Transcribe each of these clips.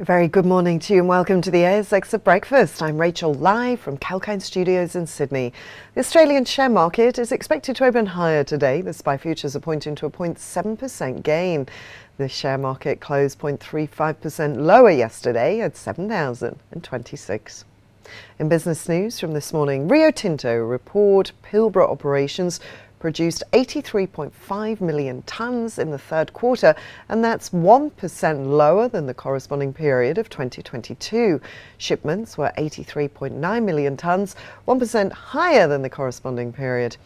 A very good morning to you and welcome to the ASX at Breakfast. I'm Rachel, live from Kalkine Studios in Sydney. The Australian share market is expected to open higher today. The SPI futures are pointing to a 0.7% gain. The share market closed 0.35% lower yesterday at 7,026. In business news from this morning, Rio Tinto report Pilbara operations produced 83.5 million tonnes in the third quarter, and that's 1% lower than the corresponding period of 2022. Shipments were 83.9 million tonnes, 1% higher than the corresponding period.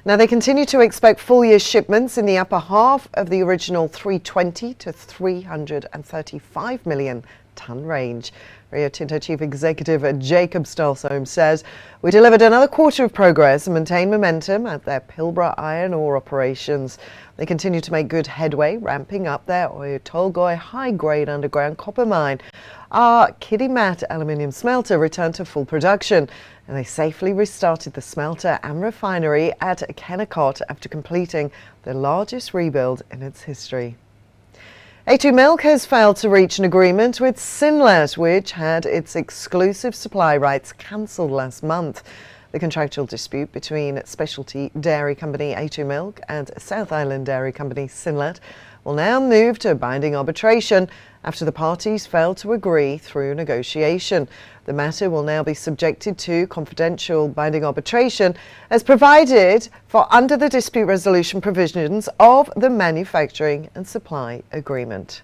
Now, they continue to expect full-year shipments in the upper half of the original 320 to 335 million tonne range. Rio Tinto Chief Executive Jacob Stolzholm says, "We delivered another quarter of progress and maintained momentum at their Pilbara iron ore operations. They continue to make good headway, ramping up their Oyu Tolgoi high-grade underground copper mine. Our Kitimat aluminium smelter returned to full production, and they safely restarted the smelter and refinery at Kennecott after completing the largest rebuild in its history." A2 Milk has failed to reach an agreement with Synlait, which had its exclusive supply rights cancelled last month. The contractual dispute between specialty dairy company A2 Milk and South Island dairy company Synlait will now move to binding arbitration after the parties failed to agree through negotiation. The matter will now be subjected to confidential binding arbitration as provided for under the dispute resolution provisions of the Manufacturing and Supply Agreement.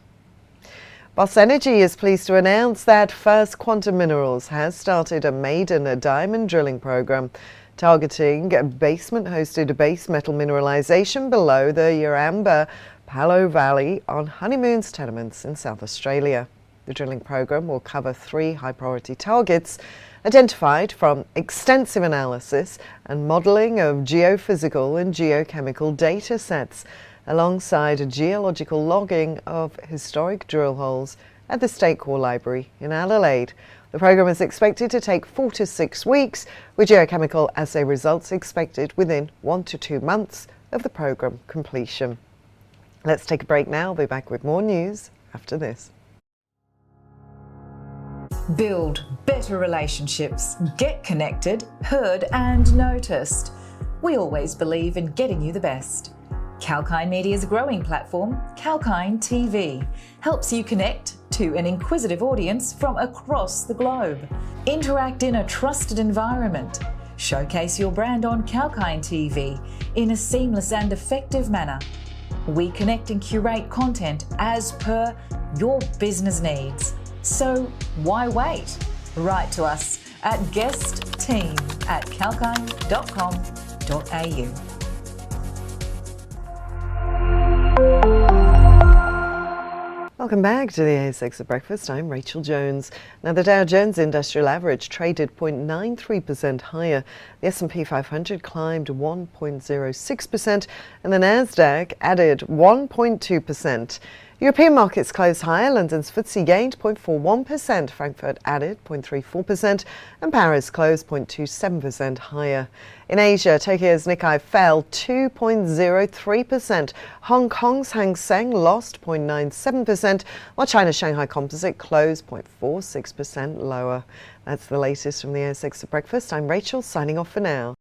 Boss Energy is pleased to announce that First Quantum Minerals has started a maiden diamond drilling program targeting basement-hosted base metal mineralization below the Yaramba Palo Valley on Honeymoon's tenements in South Australia. The drilling program will cover 3 high-priority targets identified from extensive analysis and modelling of geophysical and geochemical data sets, alongside geological logging of historic drill holes at the State Core Library in Adelaide. The program is expected to take 4 to 6 weeks, with geochemical assay results expected within 1 to 2 months of the program completion. Let's take a break now. I'll be back with more news after this. Build better relationships, get connected, heard and noticed. We always believe in getting you the best. Kalkine Media's growing platform, Kalkine TV, helps you connect to an inquisitive audience from across the globe. Interact in a trusted environment. Showcase your brand on Kalkine TV in a seamless and effective manner. We connect and curate content as per your business needs. So why wait? Write to us at guestteam@kalkine.com.au. Welcome back to the ASX at Breakfast. I'm Rachel Jones. Now, the Dow Jones Industrial Average traded 0.93% higher. The S&P 500 climbed 1.06% and the Nasdaq added 1.2%. European markets closed higher. London's FTSE gained 0.41%, Frankfurt added 0.34%, and Paris closed 0.27% higher. In Asia, Tokyo's Nikkei fell 2.03%. Hong Kong's Hang Seng lost 0.97%, while China's Shanghai Composite closed 0.46% lower. That's the latest from the ASX at Breakfast. I'm Rachel, signing off for now.